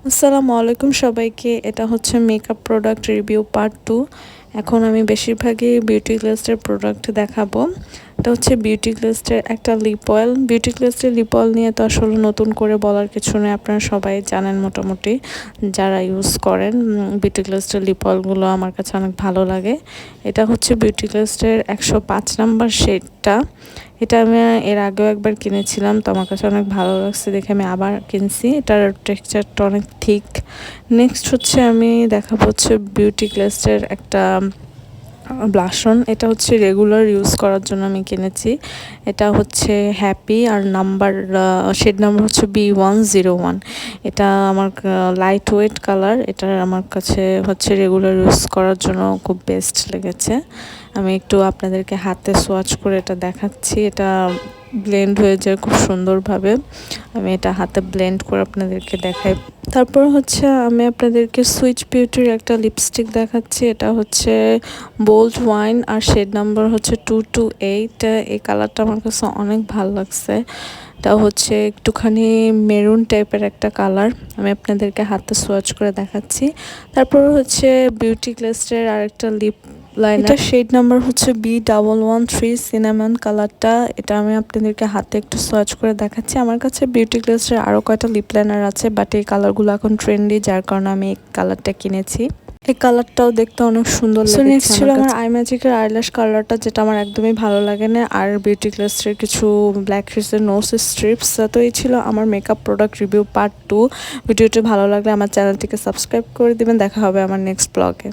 আসসালামু আলাইকুম সবাইকে। এটা হচ্ছে মেকআপ প্রোডাক্ট রিভিউ পার্ট 2। এখন আমি বেশিরভাগই বিউটি গ্লেজের প্রোডাক্ট দেখাবো। এটা হচ্ছে বিউটি গ্লেজের একটা লিপ অয়েল। বিউটি গ্লেজের লিপ অয়েল নিয়ে তো আসলে নতুন করে বলার কিছু নেই, আপনারা সবাই জানেন মোটামুটি যারা ইউজ করেন। বিউটি গ্লেজের লিপ অয়েলগুলো আমার কাছে অনেক ভালো লাগে। এটা হচ্ছে বিউটি গ্লেজের 105 নাম্বার শেডটা। এটা আমি এর আগেও একবার কিনেছিলাম, তো আমার কাছে অনেক ভালো লাগছে দেখে আমি আবার কিনছি। এটার টেক্সচারটা অনেক থিক। নেক্সট হচ্ছে আমি দেখাবো হচ্ছে বিউটি গ্লেজের একটা ব্লাশন। এটা হচ্ছে রেগুলার ইউজ করার জন্য আমি কিনেছি। এটা হচ্ছে হ্যাপি আর শেড নাম্বার হচ্ছে B101। এটা আমার লাইট ওয়েট কালার। এটা আমার কাছে হচ্ছে রেগুলার ইউজ করার জন্য খুব বেস্ট লেগেছে। আমি একটু আপনাদেরকে হাতে সোয়াচ করে এটা দেখাচ্ছি। এটা ব্লেন্ড হয়ে যায় খুব সুন্দরভাবে। আমি এটা হাতে ব্লেন্ড করে আপনাদেরকে দেখাই। তারপর হচ্ছে আমি আপনাদেরকে সুইচ বিউটির একটা লিপস্টিক দেখাচ্ছি। এটা হচ্ছে বোল্ড ওয়াইন আর শেড নাম্বার হচ্ছে 228। এই কালারটা আমার কাছে অনেক ভালো লাগছে। এটা হচ্ছে একটুখানি মেরুন টাইপের একটা কালার। আমি আপনাদেরকে হাতে সোয়াচ করে দেখাচ্ছি। তারপর হচ্ছে বিউটি গ্লেজের আরেকটা লিপ লাইনার। এটা শেড নাম্বার হচ্ছে B113 সিনামন কালারটা। এটা আমি আপনাদেরকে হাতে একটু সোয়াচ করে দেখাচ্ছি। আমার কাছে বিউটি গ্লেজের আরও কয়টা লিপ লাইনার আছে, বাট এই কালারগুলো এখন ট্রেন্ডি, যার কারণে আমি এই কালারটা কিনেছি। এই কালারটাও দেখতে অনেক সুন্দর লেগেছে। নেক্সট ছিল আমার আই ম্যাজিকের আইল্যাশ কালারটা, যেটা আমার একদমই ভালো লাগে না। আর বিউটি গ্লেজের কিছু ব্ল্যাক হেডসের নোজ স্ট্রিপস। তো এই ছিল আমার মেকআপ প্রোডাক্ট রিভিউ পার্ট 2। ভিডিওটি ভালো লাগলে আমার চ্যানেলটিকে সাবস্ক্রাইব করে দিবেন। দেখা হবে আমার নেক্সট ব্লগে।